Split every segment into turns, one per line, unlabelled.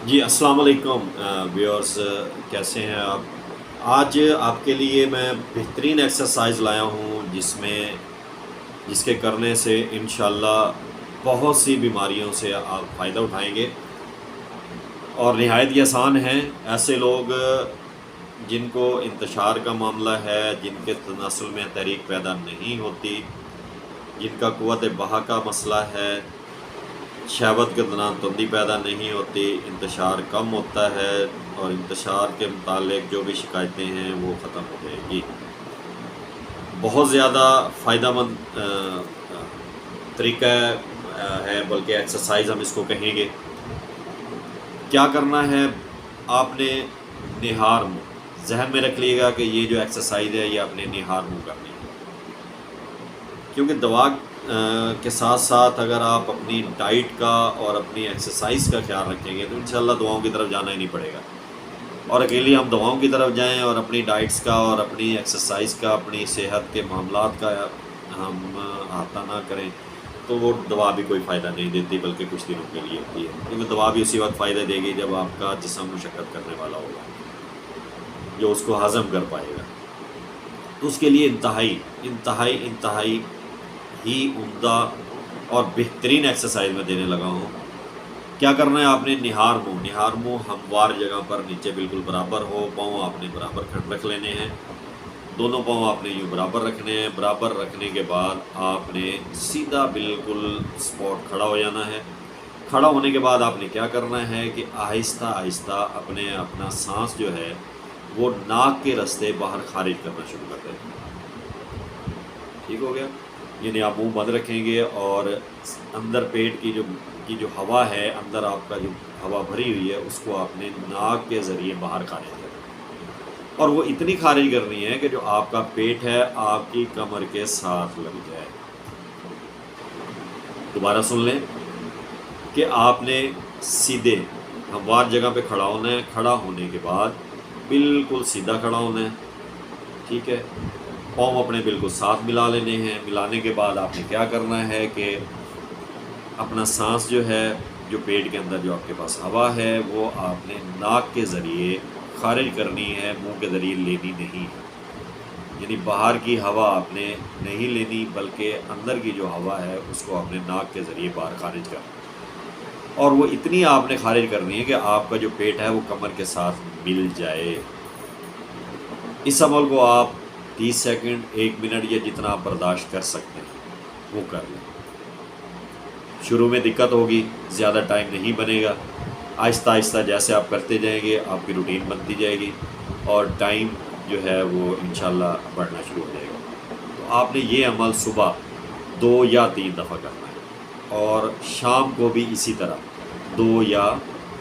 جی السلام علیکم ویورز، کیسے ہیں آپ؟ آج آپ کے لیے میں بہترین ایکسرسائز لایا ہوں جس کے کرنے سے انشاءاللہ بہت سی بیماریوں سے آپ فائدہ اٹھائیں گے، اور نہایت ہی آسان ہیں۔ ایسے لوگ جن کو انتشار کا معاملہ ہے، جن کے تناسل میں تحریک پیدا نہیں ہوتی، جن کا قوت بہا کا مسئلہ ہے، شہوت کے دوران تندی پیدا نہیں ہوتی، انتشار کم ہوتا ہے، اور انتشار کے متعلق جو بھی شکایتیں ہیں وہ ختم ہو جائے گی۔ بہت زیادہ فائدہ مند طریقہ ہے، بلکہ ایکسرسائز ہم اس کو کہیں گے۔ کیا کرنا ہے؟ آپ نے نہار منہ ذہن میں رکھ لیے گا کہ یہ جو ایکسرسائز ہے یہ آپ نے نہار منہ کرنی ہے، کیونکہ دوا کے ساتھ ساتھ اگر آپ اپنی ڈائٹ کا اور اپنی ایکسرسائز کا خیال رکھیں گے تو انشاءاللہ دواؤں کی طرف جانا ہی نہیں پڑے گا۔ اور اکیلی ہم دواؤں کی طرف جائیں اور اپنی ڈائٹس کا اور اپنی ایکسرسائز کا، اپنی صحت کے معاملات کا ہم احاطہ نہ کریں تو وہ دوا بھی کوئی فائدہ نہیں دیتی، بلکہ کچھ دنوں کے لیے ہوتی ہے، کیونکہ دوا بھی اسی وقت فائدہ دے گی جب آپ کا جسم مشقت کرنے والا ہوگا، جو اس کو ہضم کر پائے گا۔ تو اس کے لیے انتہائی ہی عمدہ اور بہترین ایکسرسائز میں دینے لگا ہوں۔ کیا کرنا ہے؟ آپ نے نہار منہ ہموار جگہ پر نیچے بالکل برابر ہو، پاؤں آپ نے برابر رکھ لینے ہیں، دونوں پاؤں آپ نے یوں برابر رکھنے ہیں۔ برابر رکھنے کے بعد آپ نے سیدھا بالکل سپورٹ کھڑا ہو جانا ہے۔ کھڑا ہونے کے بعد آپ نے کیا کرنا ہے کہ آہستہ آہستہ اپنا سانس جو ہے وہ ناک کے راستے باہر خارج کرنا شروع کر دیں۔ ٹھیک ہو گیا؟ یعنی آپ منہ بند رکھیں گے اور اندر پیٹ کی جو ہوا ہے، اندر آپ کا جو ہوا بھری ہوئی ہے اس کو آپ نے ناک کے ذریعے باہر خارج کرنا ہے، اور وہ اتنی خارج کرنی ہے کہ جو آپ کا پیٹ ہے آپ کی کمر کے ساتھ لگ جائے۔ دوبارہ سن لیں کہ آپ نے سیدھے ہموار جگہ پہ کھڑا ہونا ہے۔ کھڑا ہونے کے بعد بالکل سیدھا کھڑا ہونا ہے، ٹھیک ہے؟ پاؤں اپنے بالکل ساتھ ملا لینے ہیں۔ ملانے کے بعد آپ نے کیا کرنا ہے کہ اپنا سانس جو ہے، جو پیٹ کے اندر جو آپ کے پاس ہوا ہے وہ آپ نے ناک کے ذریعے خارج کرنی ہے، منہ کے ذریعے لینی نہیں ہے۔ یعنی باہر کی ہوا آپ نے نہیں لینی، بلکہ اندر کی جو ہوا ہے اس کو آپ نے ناک کے ذریعے باہر خارج کرنا، اور وہ اتنی آپ نے خارج کرنی ہے کہ آپ کا جو پیٹ ہے وہ کمر کے ساتھ مل جائے۔ اس عمل کو آپ 30 سیکنڈ، 1 منٹ یا جتنا آپ برداشت کر سکتے ہیں وہ کر لیں۔ شروع میں دقت ہوگی، زیادہ ٹائم نہیں بنے گا، آہستہ آہستہ جیسے آپ کرتے جائیں گے آپ کی روٹین بنتی جائے گی، اور ٹائم جو ہے وہ انشاءاللہ بڑھنا شروع ہو جائے گا۔ تو آپ نے یہ عمل صبح 2 یا 3 دفعہ کرنا ہے، اور شام کو بھی اسی طرح 2 یا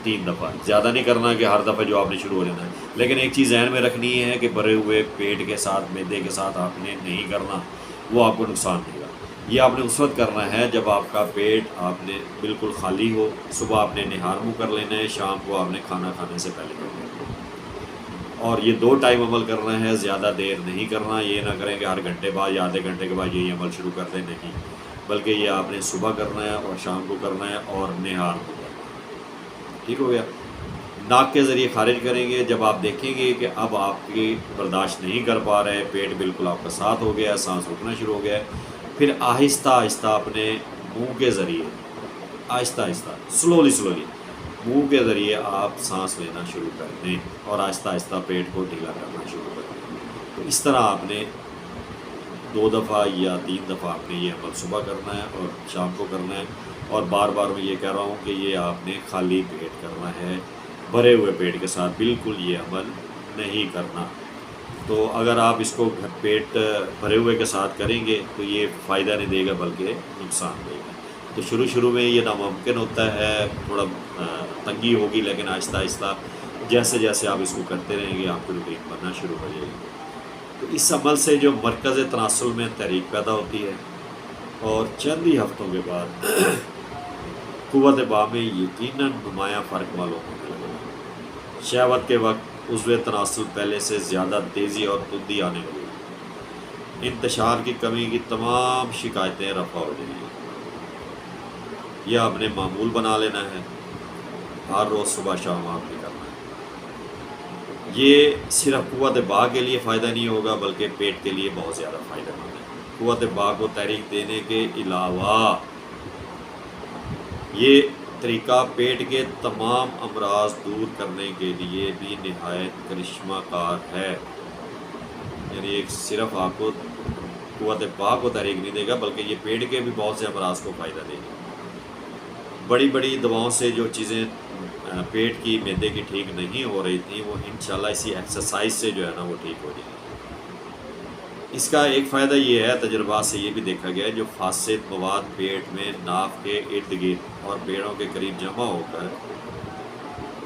3 دفعہ۔ زیادہ نہیں کرنا کہ ہر دفعہ جو آپ نے شروع ہو جانا ہے، لیکن ایک چیز ذہن میں رکھنی ہے کہ بھرے ہوئے پیٹ کے ساتھ، معدے کے ساتھ آپ نے نہیں کرنا، وہ آپ کو نقصان دے گا۔ یہ آپ نے اس وقت کرنا ہے جب آپ کا پیٹ آپ نے بالکل خالی ہو۔ صبح آپ نے نہار منہ کر لینا ہے، شام کو آپ نے کھانا کھانے سے پہلے کر لینا ہے، اور یہ 2 ٹائم عمل کرنا ہے، زیادہ دیر نہیں کرنا۔ یہ نہ کریں کہ ہر گھنٹے بعد یا آدھے گھنٹے کے بعد یہی عمل شروع کر دیں، نہیں، بلکہ یہ آپ نے صبح کرنا ہے اور شام کو کرنا ہے اور نہار منہ کرنا ہے۔ ٹھیک ہو گیا؟ ناک کے ذریعے خارج کریں گے۔ جب آپ دیکھیں گے کہ اب آپ کی برداشت نہیں کر پا رہے، پیٹ بالکل آپ کا ساتھ ہو گیا ہے، سانس رکنا شروع ہو گیا ہے، پھر آہستہ آہستہ اپنے منہ کے ذریعے، آہستہ آہستہ، سلولی منہ کے ذریعے آپ سانس لینا شروع کر دیں، اور آہستہ آہستہ پیٹ کو ڈھیلا کرنا شروع کر دیں۔ تو اس طرح آپ نے 2 دفعہ یا 3 دفعہ آپ نے یہ عمل صبح کرنا ہے اور شام کو کرنا ہے، اور بار بار میں یہ کہہ رہا ہوں کہ یہ آپ نے خالی پیٹ کرنا ہے، بھرے ہوئے پیٹ کے ساتھ بالکل یہ عمل نہیں کرنا۔ تو اگر آپ اس کو پیٹ بھرے ہوئے کے ساتھ کریں گے تو یہ فائدہ نہیں دے گا بلکہ نقصان دے گا۔ تو شروع میں یہ ناممکن ہوتا ہے، تھوڑا تنگی ہوگی، لیکن آہستہ آہستہ جیسے جیسے آپ اس کو کرتے رہیں گے آپ کی روٹین بننا شروع ہو جائے گی۔ تو اس عمل سے جو مرکز تناسل میں تحریک پیدا ہوتی ہے، اور چند ہی ہفتوں کے بعد قوت بہا میں یقیناً نمایاں فرق معلوم ہونے لگے گا۔ شہوت کے وقت عضو تناسل پہلے سے زیادہ تیزی اور تندی آنے لگی، انتشار کی کمی کی تمام شکایتیں رفع ہو جائیں گی۔ یہ آپ نے معمول بنا لینا ہے۔ ہر روز صبح شام آپ نے کرنا ہے۔ یہ صرف قوت باغ کے لیے فائدہ نہیں ہوگا بلکہ پیٹ کے لیے بہت زیادہ فائدہ مند ہے۔ قوت باغ کو تحریک دینے کے علاوہ یہ طریقہ پیٹ کے تمام امراض دور کرنے کے لیے بھی نہایت کرشمہ کار ہے۔ یعنی ایک صرف آپ کو قوت باغ کو تحریک نہیں دے گا بلکہ یہ پیٹ کے بھی بہت سے امراض کو فائدہ دے گا۔ بڑی بڑی دواؤں سے جو چیزیں پیٹ کی معدے کی ٹھیک نہیں ہو رہی تھیں وہ انشاءاللہ اسی ایکسرسائز سے جو ہے نا وہ ٹھیک ہو جائے گی۔ اس کا ایک فائدہ یہ ہے، تجربات سے یہ بھی دیکھا گیا ہے، جو فاسد مواد پیٹ میں ناف کے ارد گرد اور پیڑوں کے قریب جمع ہو کر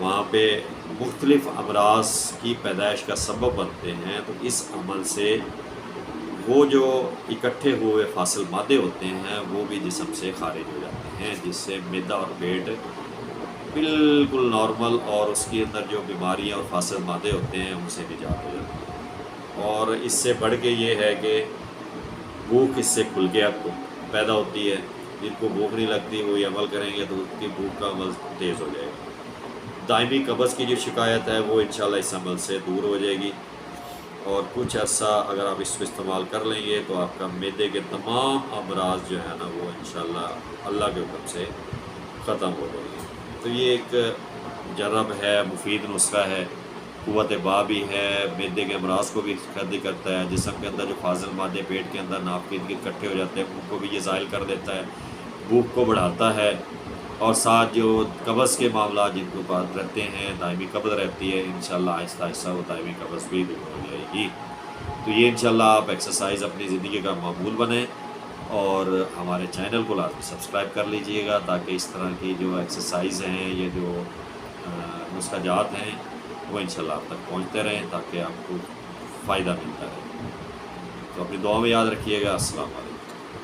وہاں پہ مختلف امراض کی پیدائش کا سبب بنتے ہیں، تو اس عمل سے وہ جو اکٹھے ہوئے فاصل مادے ہوتے ہیں وہ بھی جسم سے خارج ہو جاتے ہیں، جس سے معدہ اور پیٹ بالکل نارمل اور اس کے اندر جو بیماریاں اور فاصل مادے ہوتے ہیں ان سے نجات ہو جاتی ہے۔ اور اس سے بڑھ کے یہ ہے کہ بھوک اس سے کھل کے آپ کو پیدا ہوتی ہے۔ جن کو بھوک نہیں لگتی وہ یہ عمل کریں گے تو ان کی بھوک کا عمل تیز ہو جائے گا۔ دائمی قبض کی جو شکایت ہے وہ انشاءاللہ اس عمل سے دور ہو جائے گی، اور کچھ عرصہ اگر آپ اس کو استعمال کر لیں گے تو آپ کا معدے کے تمام امراض جو ہے نا وہ انشاءاللہ اللہ کے حکم سے ختم ہو جائے گی۔ تو یہ ایک جرب ہے، مفید نسخہ ہے، قوت باء بھی ہے، معدے کے امراض کو بھی قید کرتا ہے، جسم کے اندر جو فاضل مادے پیٹ کے اندر ناف کے ارد اکٹھے ہو جاتے ہیں ان کو بھی یہ زائل کر دیتا ہے، بھوک کو بڑھاتا ہے، اور ساتھ جو قبض کے معاملات جن کو بات رہتے ہیں، دائمی قبض رہتی ہے، انشاءاللہ آہستہ آہستہ وہ دائمی قبض بھی دور ہو جائے گی۔ تو یہ انشاءاللہ آپ ایکسرسائز اپنی زندگی کا معمول بنیں، اور ہمارے چینل کو لازمی سبسکرائب کر لیجئے گا تاکہ اس طرح کی جو ایکسرسائز ہیں، یہ جو نسخہ جات ہیں وہ انشاءاللہ آپ تک پہنچتے رہیں تاکہ آپ کو فائدہ ملتا رہے۔ تو اپنی دعا میں یاد رکھیے گا۔ السلام علیکم۔